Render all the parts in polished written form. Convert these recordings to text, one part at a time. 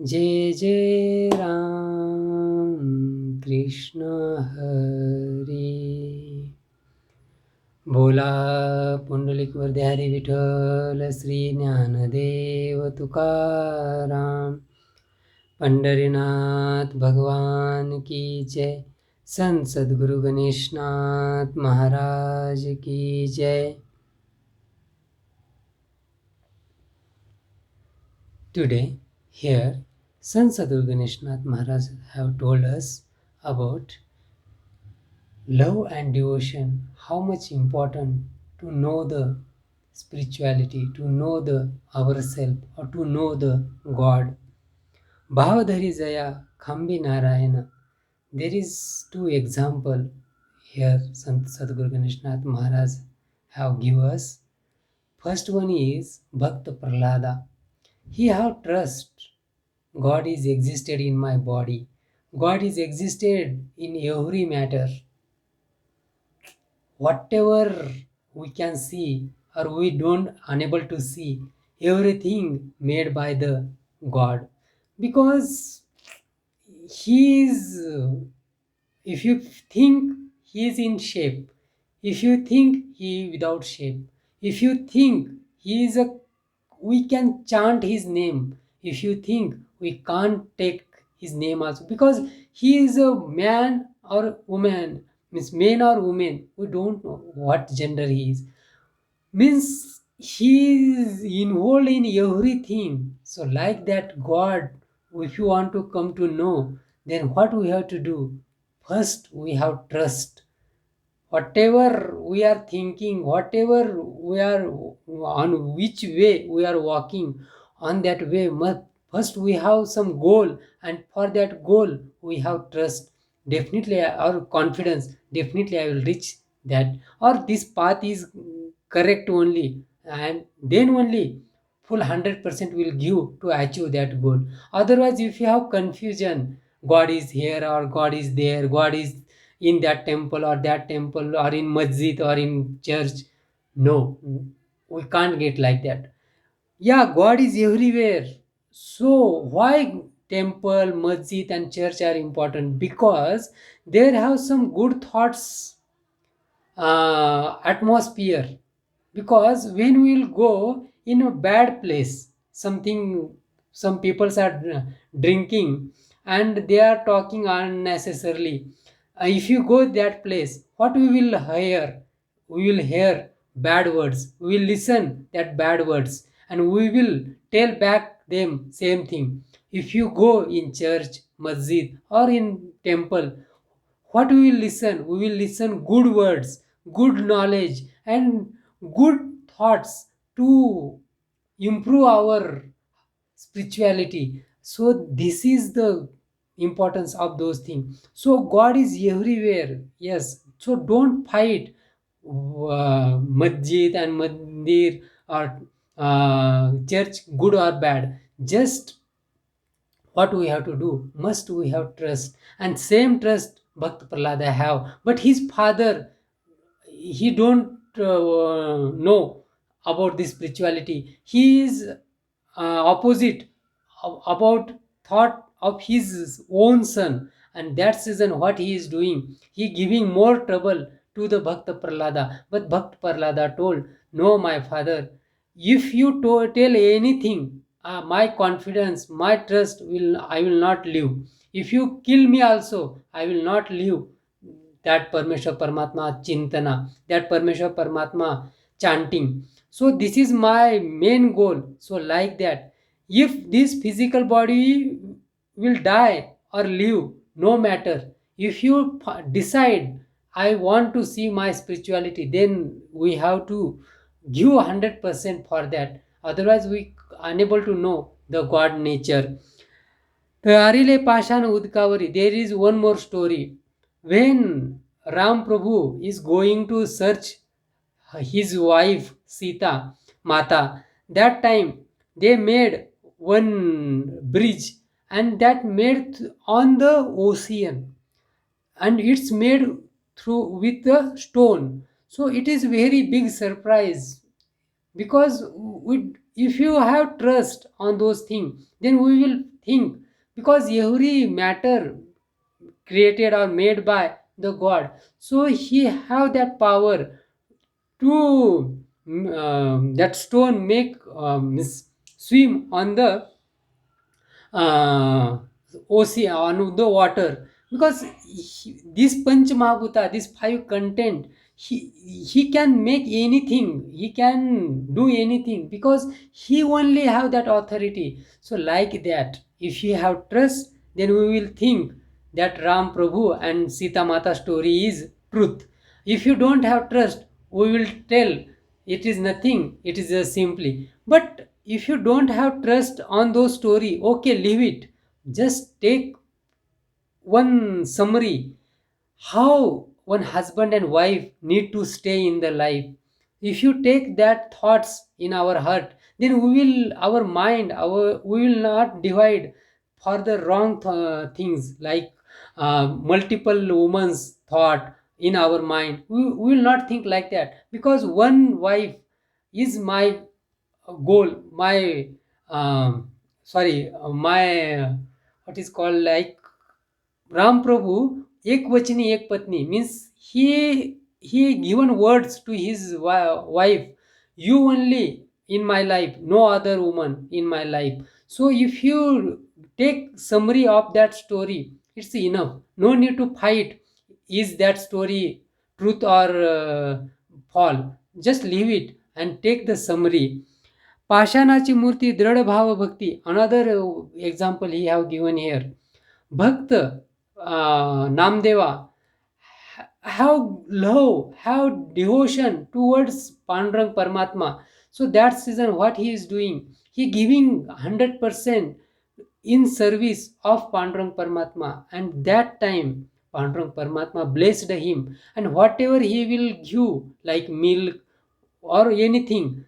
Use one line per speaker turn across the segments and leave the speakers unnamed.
जय जय राम कृष्ण हरी. बोला पुंडलिक हरी विठ्ठल श्री ज्ञानदेव तुकाराम. पंढरीनाथ भगवान की जय. संत सद्गुरु गणेशनाथ महाराज की जय. Today, here, Sant Sadhguru Ganeshnath Maharaj have told us about love and devotion, how much important to know the spirituality, to know the ourself, or to know the God. Bhavadhari Jaya Khambi Narayana. There is two example here Sant Sadhguru Ganeshnath Maharaj have give us. First one is Bhakta Prahlada. He have trust. God is existed in my body. God is existed in every matter. Whatever we can see or we don't unable to see, everything made by the God. Because he is, if you think he is in shape, if you think he without shape, if you think he is a, we can chant his name, if you think we can't take his name also, because he is a man or woman, means man or woman, we don't know what gender he is, means he is involved in everything. So like that God, if you want to come to know, then what we have to do? First we have trust. Whatever we are thinking, whatever we are, on which way we are walking, on that way must, first we have some goal, and for that goal we have trust. Definitely, our confidence, definitely I will reach that, or this path is correct only, and then only full 100% will give to achieve that goal. Otherwise, if you have confusion, God is here or God is there, God is in that temple or that temple or in masjid or in church, no, we can't get like that. Yeah, God is everywhere. So why temple, masjid and church are important? Because there have some good thoughts, atmosphere. Because when we will go in a bad place, something, some people are drinking and they are talking unnecessarily. If you go that place, what we will hear? We will hear bad words, we will listen that bad words, and we will tell back them same thing. If you go in church, masjid or in temple, what we will listen? We will listen good words, good knowledge and good thoughts to improve our spirituality. So this is the importance of those things. So God is everywhere, yes. So don't fight masjid and mandir or church, good or bad. Just what we have to do, must we have trust, and same trust Bhakt Prahlada have. But his father, he don't know about this spirituality. He is opposite about thought of his own son, and that's reason what he is doing, he giving more trouble to the Bhakta Prahlada. But Bhakta Prahlada told, no my father, if you tell anything, my confidence, my trust will, I will not leave. If you kill me also, I will not leave that Parmeshwar Paramatma Chintana, that Parmeshwar Paramatma chanting. So this is my main goal. So like that, if this physical body will die or live, no matter. If you decide, I want to see my spirituality, then we have to give 100% for that. Otherwise, we unable to know the God nature. Arile Pashan Udkavari, there is one more story. When Ram Prabhu is going to search his wife Sita Mata, that time they made one bridge, and that made on the ocean, and it's made through with the stone. So it is very big surprise, because we, if you have trust on those things, then we will think, because every matter created or made by the God, so he have that power to that stone make swim on the uh, ocean, on the water, because this panch mahabhuta, this five content, he can make anything, he can do anything, because he only have that authority. So like that, if you have trust, then we will think that Ram Prabhu and Sita Mata story is truth. If you don't have trust, we will tell it is nothing, it is just simply. But if you don't have trust on those story, okay, leave it. Just take one summary, how one husband and wife need to stay in the life. If you take that thoughts in our heart, then we will, our mind, our, we will not divide for the wrong things, like multiple women's thought in our mind. We will not think like that, because one wife is my goal, my my what is called, like Ram Prabhu, ek vachini ek patni, means he given words to his wife, you only in my life, no other woman in my life. So if you take summary of that story, it's enough. No need to fight. Is that story truth or fall? Just leave it and take the summary. पाषाणाची मूर्ती दृढ भाव भक्ती, another example he have given here. Bhakt Namdeva have love, have devotion towards Pandurang Paramatma. So that season, what he is doing, he giving 100% in service of Pandurang Paramatma. And that time, Pandurang Paramatma blessed him, and whatever he will give, like milk or anything,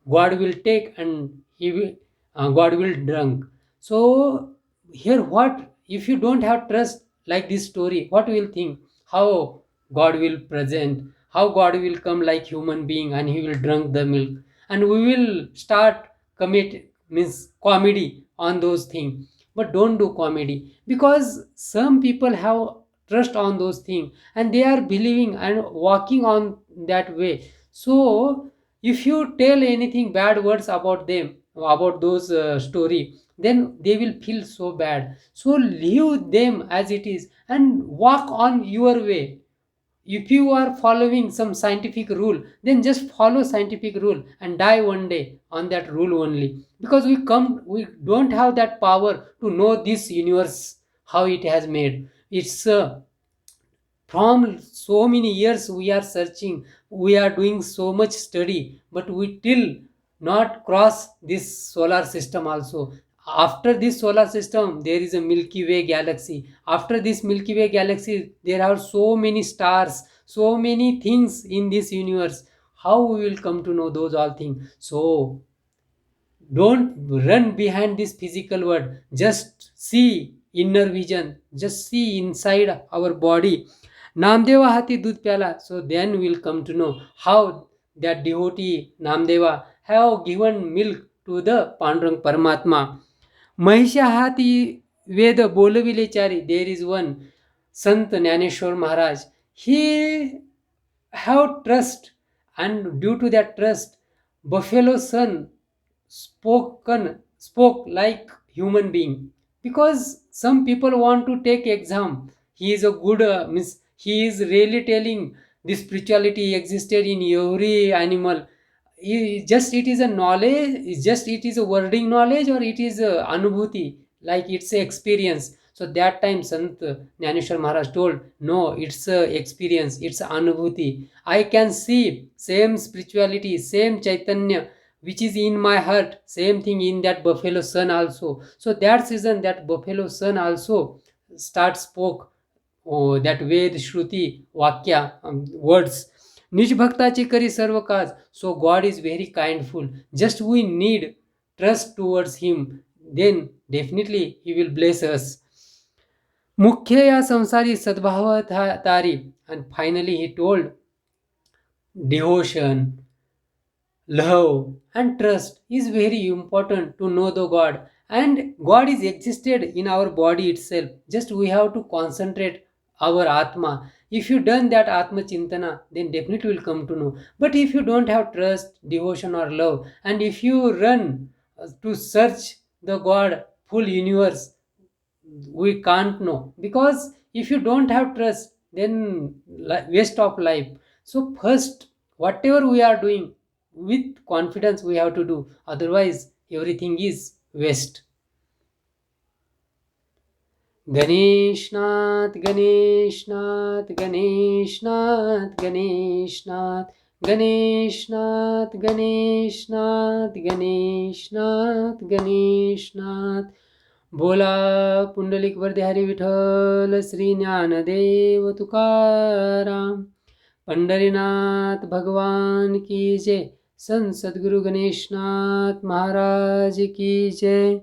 God will take, and he will God will drink. So here, what if you don't have trust, like this story, what will think, how God will present, how God will come like human being and he will drink the milk, and we will start commit, means comedy on those things. But don't do comedy, because some people have trust on those things, and they are believing and walking on that way. So if you tell anything bad words about them, about those story, then they will feel so bad. So leave them as it is and walk on your way. If you are following some scientific rule, then just follow scientific rule and die one day on that rule only, because we don't have that power to know this universe, how it has made. It's from so many years we are searching, we are doing so much study, but we till not cross this solar system also. After this solar system, there is a Milky Way galaxy. After this Milky Way galaxy, there are so many stars, so many things in this universe. How we will come to know those all things? So don't run behind this physical world, just see inner vision, just see inside our body. Namdeva hati dudh pyala. So then we'll come to know how that devotee Namdeva have given milk to the Pandurang Paramatma. Mahisha hati ved bolavile chari. There is one Sant Jnaneshwar Maharaj, he have trust, and due to that trust, buffalo son spoke like human being. Because some people want to take exam, he is a good means he is really telling this spirituality existed in every animal. Just it is a knowledge, just it is a wording knowledge, or it is a anubhuti, like it's a experience. So that time Sant Jnaneshwar Maharaj told, no, it's a experience, it's a anubhuti. I can see same spirituality, same Chaitanya which is in my heart, same thing in that buffalo son also. So that season, that buffalo son also start spoke, oh, that Ved Shruti Vakya words. Nij bhaktaची करी सर्व काज. So God is very kindful. Just we need trust towards him, then definitely he will bless us. मुख्य या संसारी सद्भाव तारी. And finally he told, devotion, love and trust is very important to know the God. and God is existed in our body itself. Just we have to concentrate our Atma. If you done that Atma Chintana, then definitely will come to know. But if you don't have trust, devotion, or love, and if you run to search the God, full universe, we can't know, because if you don't have trust, then waste of life. So first, whatever we are doing, with confidence we have to do, otherwise everything is waste. Ganeshnath Ganeshnath Ganeshnath Ganeshnath Ganeshnath Ganeshnath Ganeshnath Ganeshnath. बोला पुंडलिक वरदेहरी विठ्ठल श्री ज्ञानदेव तुकाराम. पंढरीनाथ भगवान की जय. संत सद्गुरु गणेशनाथ महाराज की जय.